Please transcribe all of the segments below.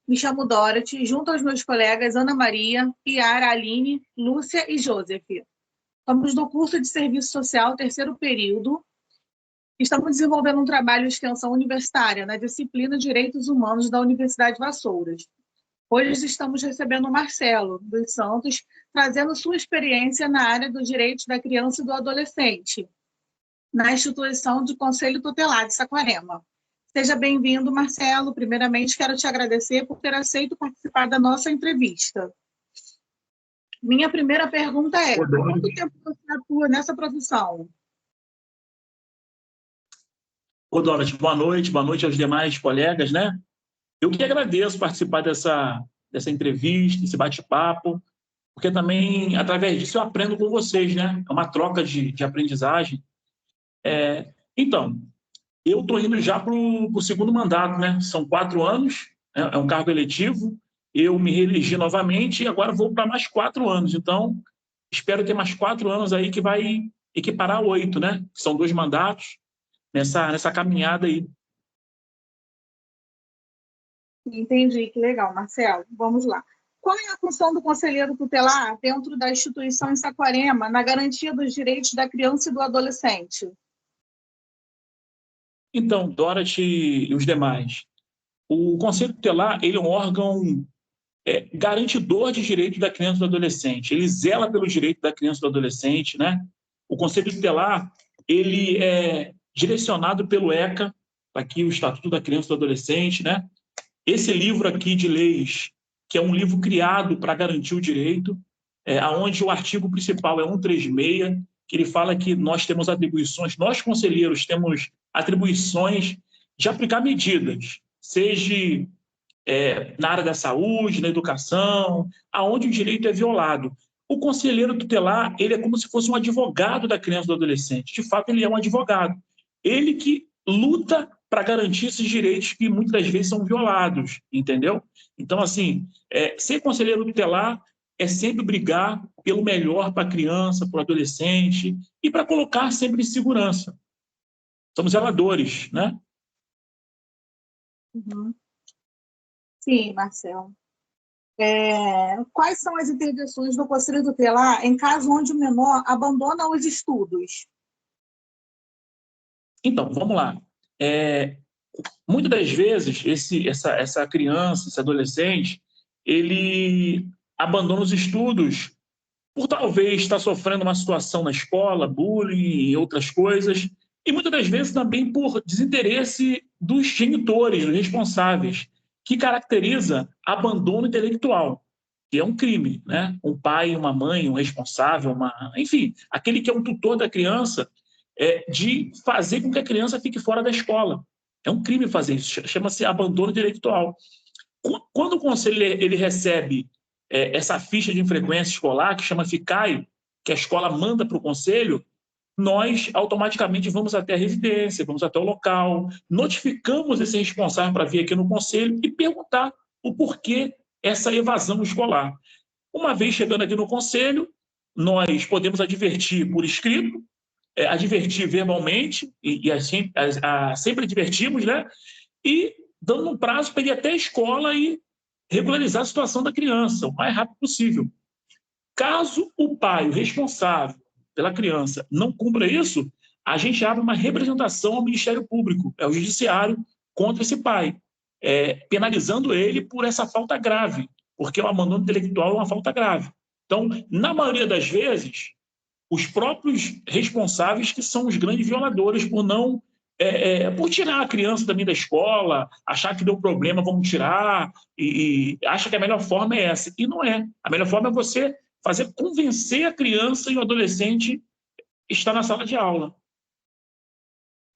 Me chamo Dorothy, junto aos meus colegas Ana Maria, Yara, Aline, Lúcia e Joseph. Estamos no curso de Serviço Social, terceiro período. Estamos desenvolvendo um trabalho de extensão universitária na disciplina Direitos Humanos da Universidade Vassouras. Hoje estamos recebendo o Marcelo dos Santos, trazendo sua experiência na área dos direitos da criança e do adolescente, na instituição do Conselho Tutelar de Saquarema. Seja bem-vindo, Marcelo. Primeiramente, quero te agradecer por ter aceito participar da nossa entrevista. Minha primeira pergunta é: quanto tempo você atua nessa profissão? Ô, Dorothy, boa noite aos demais colegas, né? Eu que agradeço participar dessa entrevista, desse bate-papo, porque também, através disso, eu aprendo com vocês, né? É uma troca de aprendizagem. Então, eu estou indo já para o segundo mandato, né? São 4 anos, é um cargo eletivo, eu me reelegi novamente e agora vou para mais 4 anos. Então, espero ter mais 4 anos aí que vai equiparar 8, né? São 2 mandatos nessa caminhada aí. Entendi, que legal, Marcelo. Vamos lá. Qual é a função do conselheiro tutelar dentro da instituição em Saquarema na garantia dos direitos da criança e do adolescente? Então, Dorothy e os demais, o Conselho Tutelar ele é um órgão garantidor de direitos da criança e do adolescente. Ele zela pelo direito da criança e do adolescente, né? O Conselho Tutelar ele é direcionado pelo ECA, aqui o Estatuto da Criança e do Adolescente, né? Esse livro aqui de leis, que é um livro criado para garantir o direito, onde o artigo principal é 136, que ele fala que nós temos atribuições, nós conselheiros temos atribuições de aplicar medidas, seja na área da saúde, na educação, aonde o direito é violado. O conselheiro tutelar, ele é como se fosse um advogado da criança e do adolescente. De fato, ele é um advogado. Ele que luta para garantir esses direitos que muitas das vezes são violados, entendeu? Então, assim, ser conselheiro tutelar é sempre brigar pelo melhor para a criança, para o adolescente e para colocar sempre em segurança. Somos zeladores, né? Uhum. Sim, Marcelo. Quais são as interdições do Conselho Tutelar em caso onde o menor abandona os estudos? Então, vamos lá. Muitas das vezes, essa criança, esse adolescente, ele abandona os estudos por talvez estar sofrendo uma situação na escola, bullying e outras coisas, e muitas das vezes também por desinteresse dos genitores, dos responsáveis, que caracteriza abandono intelectual, que é um crime, né? Um pai, uma mãe, um responsável, enfim, aquele que é um tutor da criança, de fazer com que a criança fique fora da escola. É um crime fazer isso, chama-se abandono intelectual. Quando o conselho ele recebe essa ficha de infrequência escolar, que chama FICAI, que a escola manda para o conselho, nós automaticamente vamos até a residência, vamos até o local, notificamos esse responsável para vir aqui no conselho e perguntar o porquê essa evasão escolar. Uma vez chegando aqui no conselho, nós podemos advertir por escrito, advertir verbalmente, e assim, sempre advertimos, né? E dando um prazo para ir até a escola e regularizar a situação da criança o mais rápido possível. Caso o pai, o responsável pela criança, não cumpra isso, a gente abre uma representação ao Ministério Público, ao Judiciário, contra esse pai, penalizando ele por essa falta grave, porque o abandono intelectual é uma falta grave. Então, na maioria das vezes, os próprios responsáveis que são os grandes violadores por tirar a criança também da escola, achar que deu problema, vamos tirar, e acha que a melhor forma é essa. E não é. A melhor forma é você convencer a criança e o adolescente a estar na sala de aula.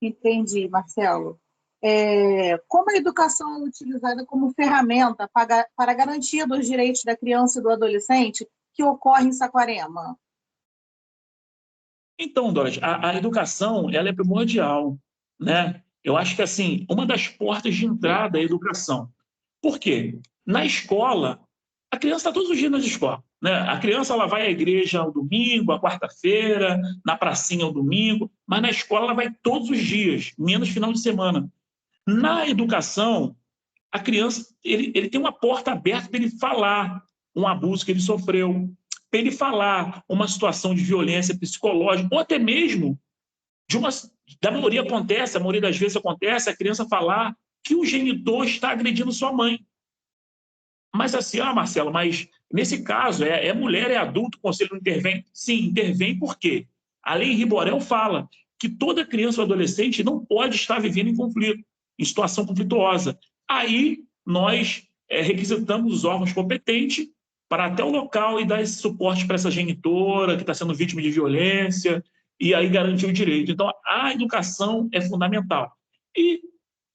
Entendi, Marcelo. Como a educação é utilizada como ferramenta para a garantia dos direitos da criança e do adolescente que ocorre em Saquarema? Então, Dorothy, a educação ela é primordial, né? Eu acho que assim, uma das portas de entrada é a educação. Por quê? Na escola, a criança está todos os dias na escola, né? A criança ela vai à igreja ao domingo, à quarta-feira, na pracinha ao domingo, mas na escola ela vai todos os dias, menos final de semana. Na educação, a criança ele tem uma porta aberta para ele falar um abuso que ele sofreu, para ele falar uma situação de violência psicológica, ou até mesmo da maioria acontece, a maioria das vezes acontece, a criança falar que o genitor está agredindo sua mãe. Mas assim, Marcelo, mas nesse caso, é mulher, é adulto, o conselho não intervém? Sim, intervém porque a lei Riborel fala que toda criança ou adolescente não pode estar vivendo em conflito, em situação conflituosa. Aí nós requisitamos os órgãos competentes para até o local e dar esse suporte para essa genitora que está sendo vítima de violência e aí garantir o direito. Então, a educação é fundamental. E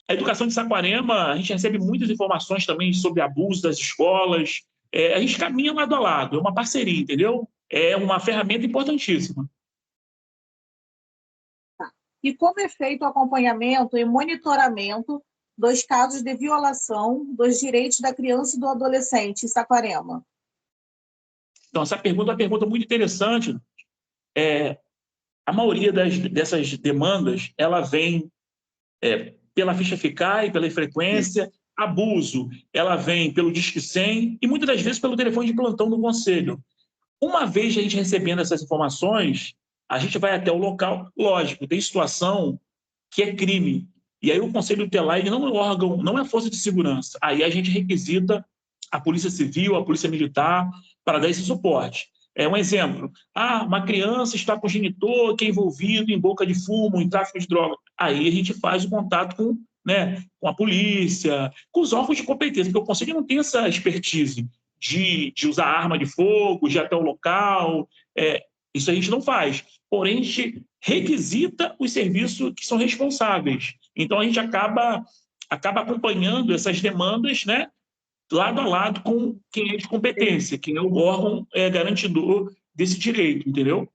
a educação de Saquarema, a gente recebe muitas informações também sobre abuso das escolas. A gente caminha lado a lado, é uma parceria, entendeu? É uma ferramenta importantíssima. E como é feito o acompanhamento e monitoramento dos casos de violação dos direitos da criança e do adolescente em Saquarema? Então, essa pergunta é uma pergunta muito interessante. A maioria dessas demandas, ela vem pela ficha FICAI, pela frequência. Abuso, ela vem pelo Disque 100 e muitas das vezes pelo telefone de plantão do conselho. Uma vez a gente recebendo essas informações, a gente vai até o local. Lógico, tem situação que é crime. E aí o Conselho Tutelar ele não é órgão, não é força de segurança. Aí a gente requisita a Polícia Civil, a Polícia Militar, para dar esse suporte. Um exemplo, uma criança está com o genitor que é envolvido em boca de fumo, em tráfico de droga. Aí a gente faz o contato com a polícia, com os órgãos de competência, porque o Conselho não tem essa expertise de usar arma de fogo, de ir até o local. Isso a gente não faz. Porém, a gente requisita os serviços que são responsáveis. Então, a gente acaba acompanhando essas demandas, né, lado a lado com quem é de competência, quem é o órgão garantidor desse direito, entendeu?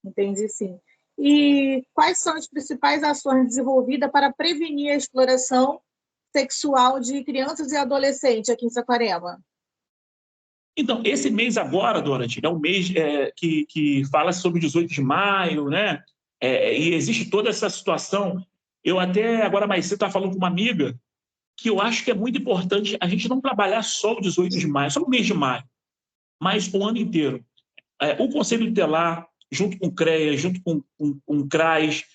Entendi, sim. E quais são as principais ações desenvolvidas para prevenir a exploração sexual de crianças e adolescentes aqui em Saquarema? Então, esse mês agora, Dorothy, é um mês que fala sobre o 18 de maio, né? E existe toda essa situação. Eu até, agora mais cedo, estava falando com uma amiga que eu acho que é muito importante a gente não trabalhar só o 18 de maio, só o mês de maio, mas o ano inteiro. O Conselho Tutelar, junto com o CREA, junto com o CRAS,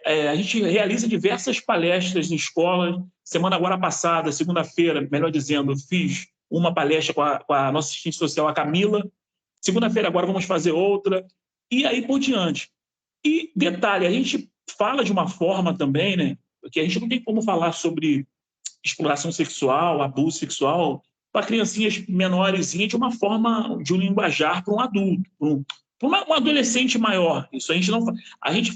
a gente realiza diversas palestras em escolas. Semana agora passada, segunda-feira, melhor dizendo, eu fiz uma palestra com a nossa assistente social, a Camila. Segunda-feira agora vamos fazer outra, e aí por diante. E detalhe, a gente fala de uma forma também, né, porque a gente não tem como falar sobre exploração sexual, abuso sexual, para criancinhas menores de uma forma de um linguajar para um adulto, para um adolescente maior. Isso a gente não a gente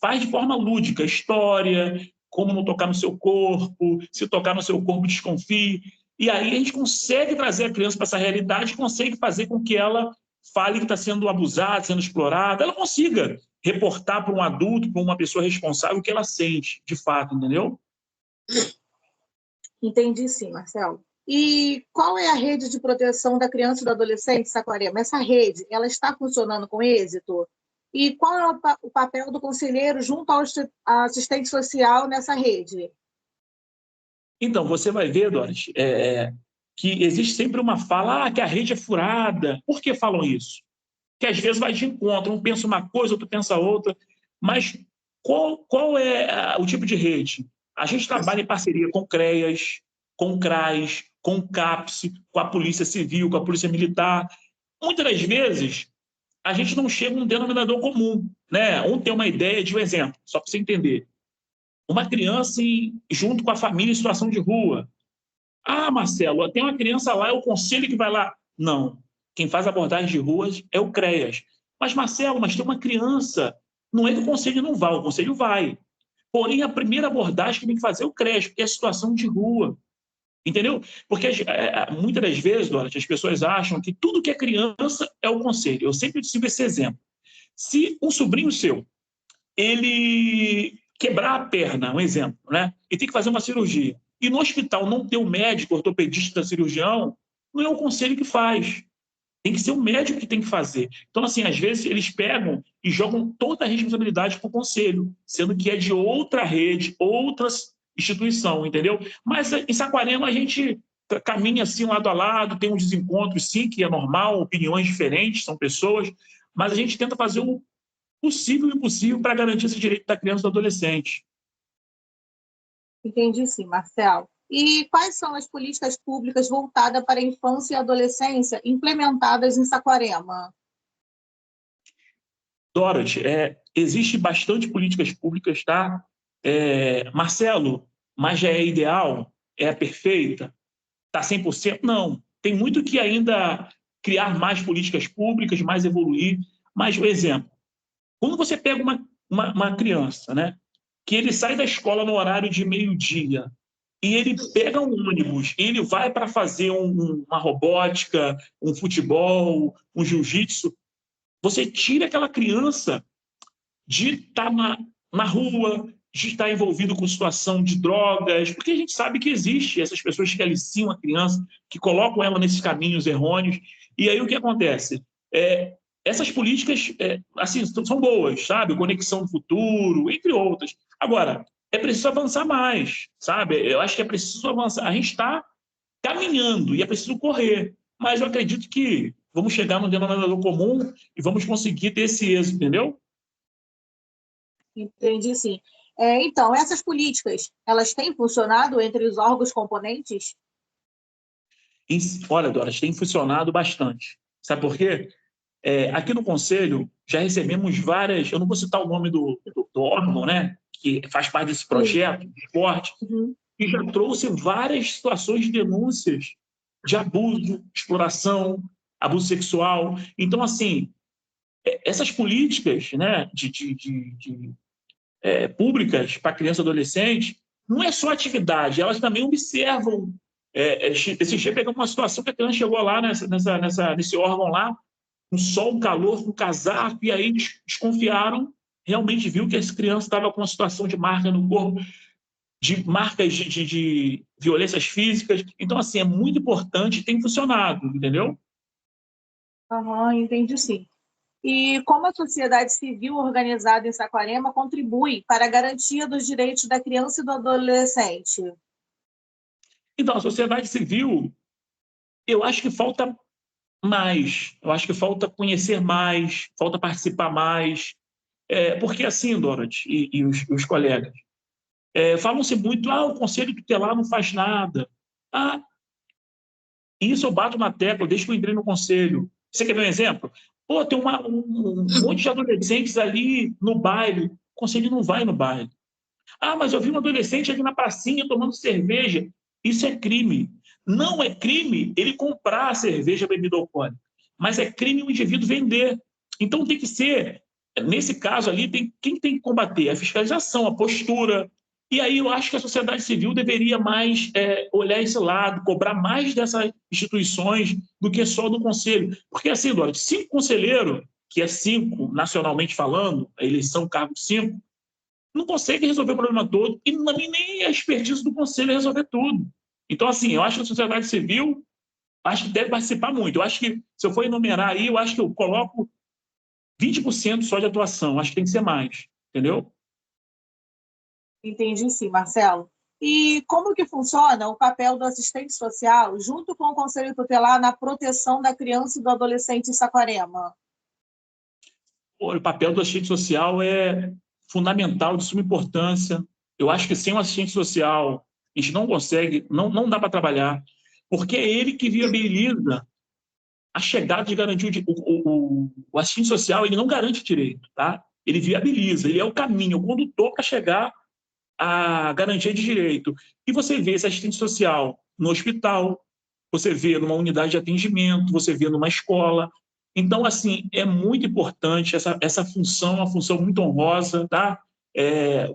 faz de forma lúdica, história, como não tocar no seu corpo, se tocar no seu corpo, desconfie. E aí a gente consegue trazer a criança para essa realidade, consegue fazer com que ela fale que está sendo abusada, sendo explorada, ela consiga reportar para um adulto, para uma pessoa responsável, o que ela sente, de fato, entendeu? Entendi, sim, Marcelo. E qual é a rede de proteção da criança e do adolescente, Saquarema? Essa rede, ela está funcionando com êxito? E qual é o papel do conselheiro junto ao assistente social nessa rede? Então, você vai ver, Doris, que existe sempre uma fala que a rede é furada. Por que falam isso? Que às vezes vai de encontro, um pensa uma coisa, outro pensa outra. Mas qual é o tipo de rede? A gente trabalha em parceria com CREAS, com CRAS, com o CAPS, com a Polícia Civil, com a Polícia Militar. Muitas das vezes, a gente não chega a um denominador comum, né? Um tem uma ideia de um exemplo, só para você entender. Uma criança junto com a família em situação de rua. Marcelo, tem uma criança lá, é o conselho que vai lá. Não. Quem faz abordagem de ruas é o CREAS. Mas, Marcelo, tem uma criança. Não é que o conselho não vá, o conselho vai. Porém, a primeira abordagem que tem que fazer é o CREAS, porque é a situação de rua. Entendeu? Porque muitas das vezes, Dorothy, as pessoas acham que tudo que é criança é o conselho. Eu sempre sigo esse exemplo. Se um sobrinho seu, ele quebrar a perna, um exemplo, né? E tem que fazer uma cirurgia, e no hospital não ter o médico ortopedista cirurgião, não é o conselho que faz. Tem que ser o médico que tem que fazer. Então, assim, às vezes eles pegam e jogam toda a responsabilidade para o conselho, sendo que é de outra rede, outras instituição, entendeu? Mas em Saquarema a gente caminha assim lado a lado, tem uns desencontros, sim, que é normal, opiniões diferentes, são pessoas, mas a gente tenta fazer o possível e o impossível para garantir esse direito da criança e do adolescente. Entendi sim, Marcelo. E quais são as políticas públicas voltadas para a infância e adolescência implementadas em Saquarema? Dorothy, existe bastante políticas públicas, tá? Marcelo, mas já é ideal? É perfeita? Está 100%? Não. Tem muito que ainda criar mais políticas públicas, mais evoluir. Mas, por exemplo, quando você pega uma criança, né, que ele sai da escola no horário de meio-dia e ele pega um ônibus e ele vai para fazer uma robótica, um futebol, um jiu-jitsu, você tira aquela criança de estar na rua, de estar envolvido com situação de drogas, porque a gente sabe que existe essas pessoas que aliciam a criança, que colocam ela nesses caminhos errôneos. E aí o que acontece? Essas políticas assim, são boas, sabe? Conexão no futuro, entre outras. Agora, é preciso avançar mais, sabe? Eu acho que é preciso avançar. A gente está caminhando e é preciso correr. Mas eu acredito que vamos chegar no denominador comum e vamos conseguir ter esse êxito, entendeu? Entendi sim. Então, essas políticas, elas têm funcionado entre os órgãos componentes? Olha, Doras, tem funcionado bastante. Sabe por quê? Aqui no Conselho já recebemos várias, eu não vou citar o nome do órgão, né, que faz parte desse Sim. projeto de esporte, Uhum. e já trouxe várias situações de denúncias de abuso, exploração, abuso sexual. Então, assim, essas políticas, né, públicas para criança e adolescente, não é só atividade, elas também observam. Esse dia pegamos uma situação que a criança chegou lá nesse órgão lá, um sol, um calor, um casaco, e aí desconfiaram, realmente viu que essa criança estava com uma situação de marca no corpo, de marcas de violências físicas. Então, assim, é muito importante, tem funcionado, entendeu? Aham, entendi sim. E como a sociedade civil organizada em Saquarema contribui para a garantia dos direitos da criança e do adolescente? Então, a sociedade civil, eu acho que falta mais, eu acho que falta conhecer mais, falta participar mais, porque assim, Dorothy e os colegas, falam-se muito, o Conselho Tutelar não faz nada. Isso eu bato na tecla desde que eu entrei no Conselho. Você quer ver um exemplo? Pô, tem um monte de adolescentes ali no baile, o Conselho não vai no baile. Mas eu vi um adolescente ali na pracinha tomando cerveja. Isso é crime. Não é crime ele comprar a cerveja, a bebida alcoólica, mas é crime o indivíduo vender. Então tem que ser, nesse caso ali, quem tem que combater? A fiscalização, a postura. E aí eu acho que a sociedade civil deveria mais olhar esse lado, cobrar mais dessas instituições do que só do Conselho. Porque assim, Dorothy, 5 conselheiros, que é 5 nacionalmente falando, a eleição cargo 5, não consegue resolver o problema todo e nem a expertise do Conselho é resolver tudo. Então, assim, eu acho que a sociedade civil acho que deve participar muito. Eu acho que, se eu for enumerar aí, eu acho que eu coloco 20% só de atuação. Acho que tem que ser mais, entendeu? Entendi sim, Marcelo. E como que funciona o papel do assistente social junto com o Conselho Tutelar na proteção da criança e do adolescente em Saquarema? O papel do assistente social é fundamental, de suma importância. Eu acho que sem o assistente social, a gente não consegue, não dá para trabalhar, porque é ele que viabiliza a chegada de garantir o assistente social, ele não garante direito, tá? Ele viabiliza, ele é o caminho, o condutor para chegar à garantia de direito. E você vê esse assistente social no hospital, você vê numa unidade de atendimento, você vê numa escola. Então, assim, é muito importante essa função, uma função muito honrosa, tá?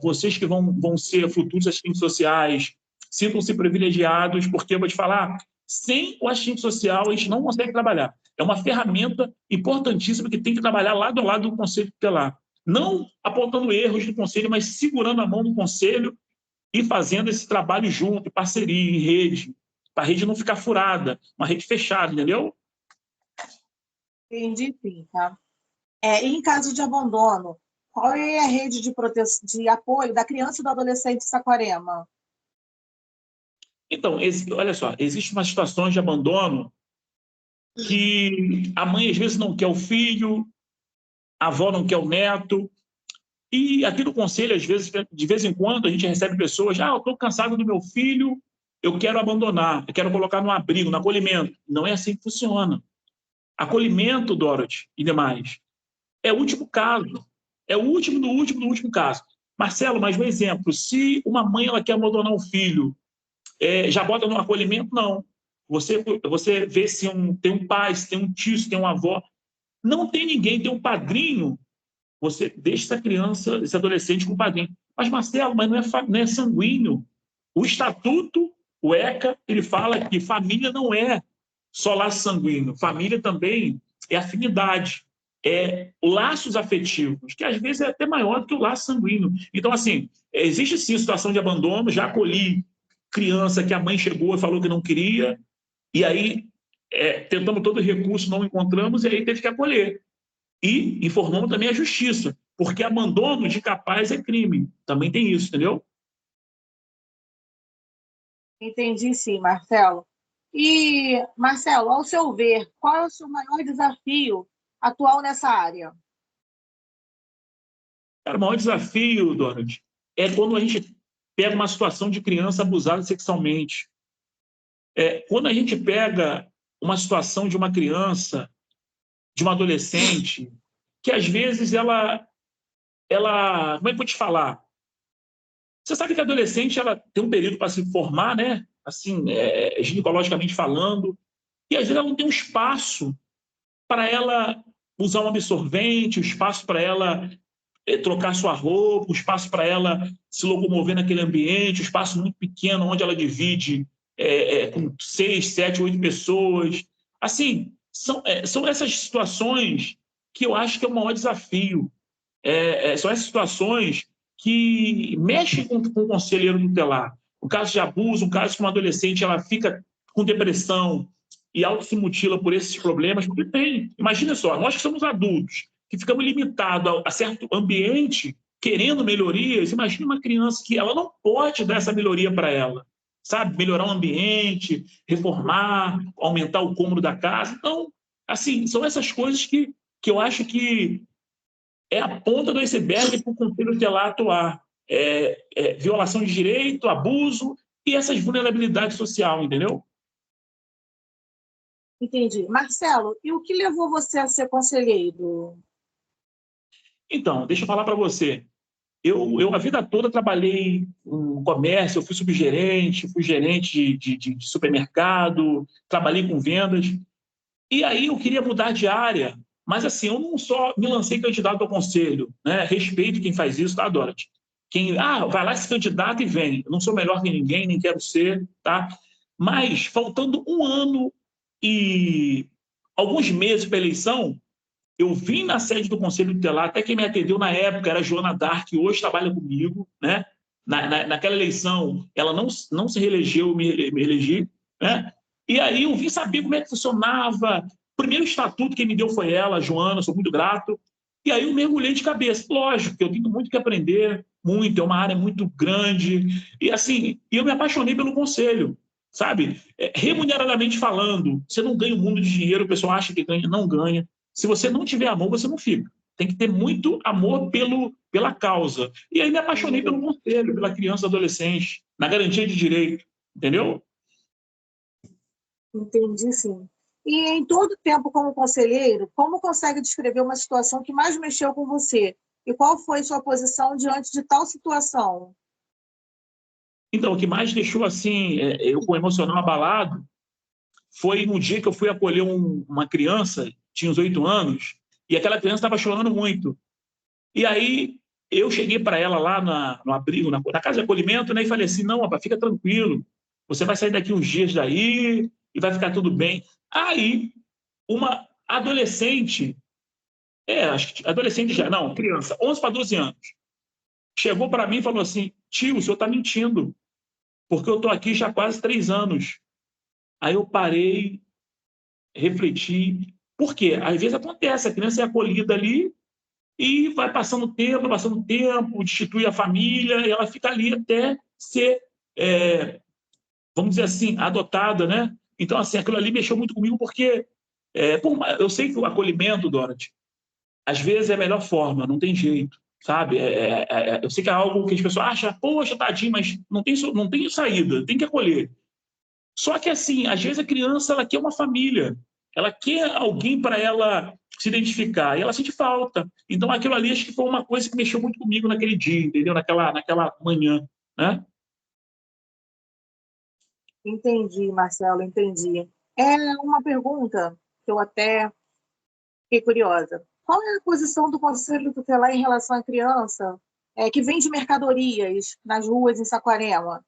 Vocês que vão ser futuros assistentes sociais, sintam-se privilegiados, porque eu vou te falar, sem o assistente social a gente não consegue trabalhar. É uma ferramenta importantíssima que tem que trabalhar lado a lado do Conselho Tutelar. Não apontando erros do Conselho, mas segurando a mão do Conselho e fazendo esse trabalho junto, parceria, em rede, para a rede não ficar furada, uma rede fechada, entendeu? Entendi sim, tá? E em caso de abandono, qual é a rede de apoio da criança e do adolescente em Saquarema? Então, olha só, existe uma situação de abandono que a mãe às vezes não quer o filho, a avó não quer o neto, e aqui no conselho, às vezes, de vez em quando, a gente recebe pessoas, eu estou cansado do meu filho, eu quero abandonar, eu quero colocar no abrigo, no acolhimento. Não é assim que funciona. Acolhimento, Dorothy, e demais, é o último caso, é o último do último do último caso. Marcelo, mas um exemplo, se uma mãe ela quer abandonar um filho, já bota no acolhimento? Não. Você vê se tem um pai, se tem um tio, se tem uma avó. Não tem ninguém, tem um padrinho. Você deixa essa criança, esse adolescente com o padrinho. Mas, Marcelo, mas não é sanguíneo. O Estatuto, o ECA, ele fala que família não é só laço sanguíneo. Família também é afinidade, é laços afetivos, que às vezes é até maior do que o laço sanguíneo. Então, assim, existe sim situação de abandono. Já acolhi criança que a mãe chegou e falou que não queria, e aí tentamos todo recurso, não encontramos, e aí teve que acolher. E informamos também a justiça, porque abandono de capaz é crime. Também tem isso, entendeu? Entendi, sim, Marcelo. E, Marcelo, ao seu ver, qual é o seu maior desafio atual nessa área? Cara, o maior desafio, Dorothy, é quando a gente pega uma situação de criança abusada sexualmente. Quando a gente pega uma situação de uma criança, de uma adolescente, que às vezes como é que eu vou te falar? Você sabe que a adolescente ela tem um período para se formar, né? Assim, ginecologicamente falando, e às vezes ela não tem um espaço para ela usar um absorvente, um espaço para ela trocar sua roupa, um espaço para ela se locomover naquele ambiente, um espaço muito pequeno onde ela divide com 6, 7, 8 pessoas. Assim, são essas situações que eu acho que é o maior desafio. São essas situações que mexem com o conselheiro tutelar. O caso de abuso, o caso que uma adolescente ela fica com depressão e auto se mutila por esses problemas, porque tem. Imagina só, nós que somos adultos, que ficamos limitados a certo ambiente, querendo melhorias, imagina uma criança que ela não pode dar essa melhoria para ela, sabe? Melhorar o ambiente, reformar, aumentar o cômodo da casa. Então, assim, são essas coisas que eu acho que é a ponta do iceberg para o conselho tutelar atuar. Violação de direito, abuso e essas vulnerabilidades sociais, entendeu? Entendi. Marcelo, e o que levou você a ser conselheiro? Então, deixa eu falar para você. Eu a vida toda trabalhei no comércio, eu fui subgerente, fui gerente de supermercado, trabalhei com vendas. E aí eu queria mudar de área, mas assim, eu não só me lancei candidato ao conselho, né? Respeito quem faz isso, tá, Dorothy? Vai lá, se candidata e vem. Eu não sou melhor que ninguém, nem quero ser, tá? Mas, faltando um ano e alguns meses para a eleição, eu vim na sede do Conselho Tutelar, até quem me atendeu na época era a Joana Dark, que hoje trabalha comigo, né? Naquela eleição, ela não se reelegeu, me elegi, né? E aí eu vim saber como é que funcionava. O primeiro estatuto que me deu foi ela, a Joana, sou muito grato. E aí eu mergulhei de cabeça. Lógico que eu tenho muito que aprender, muito, é uma área muito grande. E assim, eu me apaixonei pelo conselho, sabe? Remuneradamente falando, você não ganha um mundo de dinheiro, o pessoal acha que ganha, não ganha. Se você não tiver amor, você não fica. Tem que ter muito amor pela causa. E aí me apaixonei pelo conselho, pela criança e adolescente, na garantia de direito, entendeu? Entendi, sim. E em todo o tempo como conselheiro, como consegue descrever uma situação que mais mexeu com você? E qual foi sua posição diante de tal situação? Então, o que mais deixou assim, eu com o emocional abalado, foi no dia que eu fui acolher uma criança, tinha uns 8 anos, e aquela criança estava chorando muito. E aí eu cheguei para ela lá no abrigo, na casa de acolhimento, né, e falei assim, não, rapaz, fica tranquilo, você vai sair daqui uns dias daí e vai ficar tudo bem. Aí uma adolescente, acho que adolescente já, não, criança, 11 para 12 anos, chegou para mim e falou assim, tio, o senhor está mentindo, porque eu estou aqui já há quase 3 anos. Aí eu parei, refleti, por quê? Às vezes acontece, a criança é acolhida ali e vai passando tempo, destitui a família, e ela fica ali até ser vamos dizer assim, adotada, né? Então, assim, aquilo ali mexeu muito comigo porque eu sei que o acolhimento, Dorothy, às vezes é a melhor forma, não tem jeito, sabe? Eu sei que é algo que as pessoas acham, poxa, tadinho, mas não tem saída, tem que acolher. Só que, assim, às vezes a criança ela quer uma família, ela quer alguém para ela se identificar, e ela sente falta. Então, aquilo ali acho que foi uma coisa que mexeu muito comigo naquele dia, entendeu? Naquela manhã, né? Entendi, Marcelo, entendi. É uma pergunta que eu até fiquei curiosa. Qual é a posição do Conselho Tutelar em relação à criança que vende mercadorias nas ruas em Saquarema?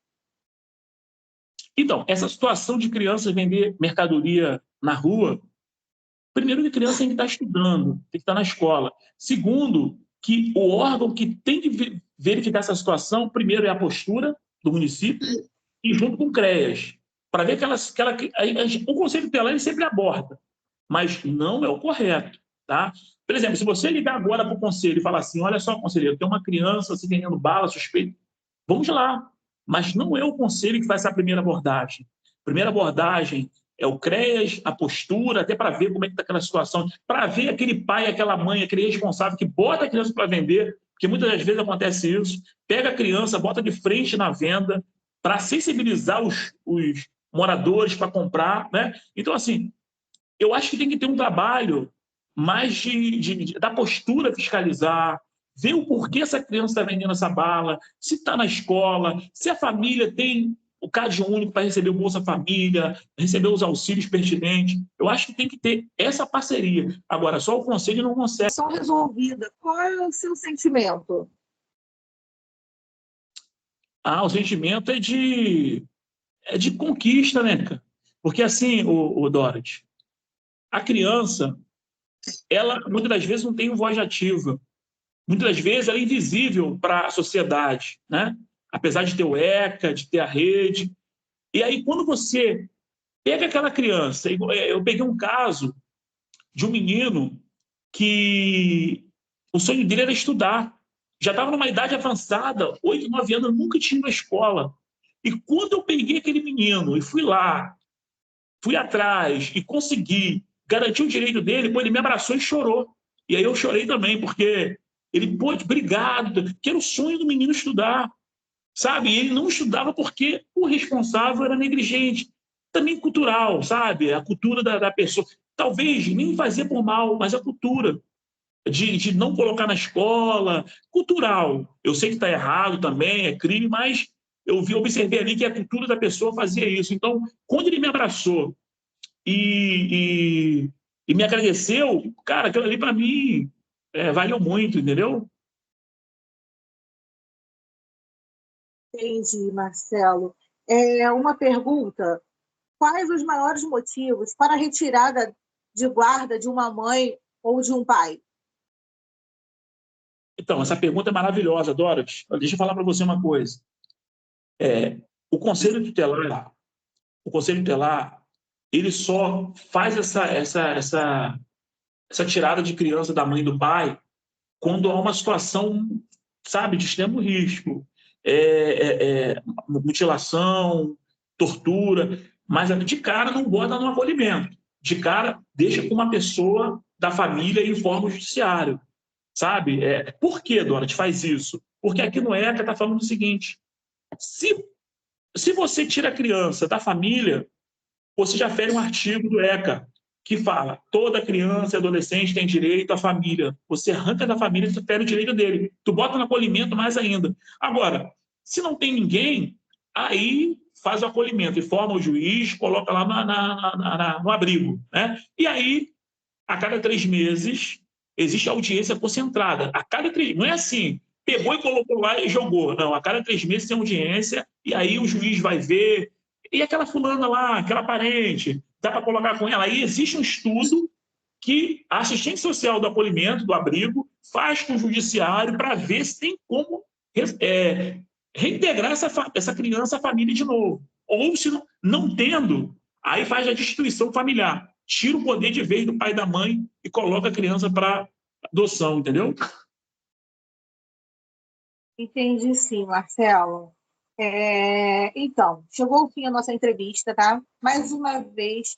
Então, essa situação de crianças vender mercadoria na rua, primeiro que a criança tem que estar estudando, tem que estar na escola. Segundo, que o órgão que tem que verificar essa situação, primeiro é a postura do município e junto com o CREAS, para ver o Conselho Tutelar ele sempre aborda, mas não é o correto, tá? Por exemplo, se você ligar agora para o conselho e falar assim, olha só, conselheiro, tem uma criança se vendendo bala, suspeito, vamos lá, mas não é o conselho que faz essa primeira abordagem. A primeira abordagem é o CREAS, a postura, até para ver como é que está aquela situação, para ver aquele pai, aquela mãe, aquele responsável que bota a criança para vender, porque muitas das vezes acontece isso, pega a criança, bota de frente na venda, para sensibilizar os moradores para comprar, né? Então, assim, eu acho que tem que ter um trabalho mais da postura fiscalizar, ver o porquê essa criança está vendendo essa bala, se está na escola, se a família tem o CAD único para receber o Bolsa Família, receber os auxílios pertinentes. Eu acho que tem que ter essa parceria. Agora, só o conselho não consegue. Só resolvida. Qual é o seu sentimento? O sentimento é de conquista, né, cara? Porque assim, o Dorothy, a criança, ela muitas das vezes não tem voz ativa. Muitas das vezes ela é invisível para a sociedade, né? Apesar de ter o ECA, de ter a rede. E aí, quando você pega aquela criança, eu peguei um caso de um menino que o sonho dele era estudar. Já estava numa idade avançada, 8, 9 anos, nunca tinha ido à escola. E quando eu peguei aquele menino e fui lá, fui atrás e consegui garantir o direito dele, pô, ele me abraçou e chorou. E aí eu chorei também, porque ele, pô, obrigado, que era o sonho do menino estudar, sabe? E ele não estudava porque o responsável era negligente. Também cultural, sabe? A cultura da pessoa. Talvez nem fazer por mal, mas a cultura de não colocar na escola, cultural. Eu sei que está errado também, é crime, mas observei ali que a cultura da pessoa fazia isso. Então, quando ele me abraçou e me agradeceu, cara, aquilo ali para mim valeu muito, entendeu? Entendi, Marcelo. Uma pergunta: quais os maiores motivos para a retirada de guarda de uma mãe ou de um pai? Então, essa pergunta é maravilhosa, Dorothy. Deixa eu falar para você uma coisa. O Conselho Tutelar, ele só faz essa tirada de criança da mãe e do pai quando há uma situação, sabe, de extremo risco. Mutilação, tortura, mas de cara não bota no acolhimento. De cara, deixa com uma pessoa da família e informa o judiciário, sabe? Por que, Dorothy, faz isso? Porque aqui no ECA está falando o seguinte, se você tira a criança da família, você já fere um artigo do ECA que fala toda criança e adolescente tem direito à família. Você arranca da família e você fere o direito dele. Tu bota no acolhimento mais ainda. Agora, se não tem ninguém, aí faz o acolhimento, informa o juiz, coloca lá no abrigo. Né? E aí, a cada 3 meses, existe audiência concentrada. A cada 3 não é assim, pegou e colocou lá e jogou. Não, a cada 3 meses tem audiência, e aí o juiz vai ver. E aquela fulana lá, aquela parente, dá para colocar com ela. Aí existe um estudo que a assistente social do acolhimento, do abrigo, faz com o judiciário para ver se tem como reintegrar essa criança à família de novo. Ou, se não tendo, aí faz a destituição familiar. Tira o poder de vez do pai e da mãe e coloca a criança para adoção, entendeu? Entendi sim, Marcelo. Então, chegou ao fim a nossa entrevista, tá? Mais uma vez,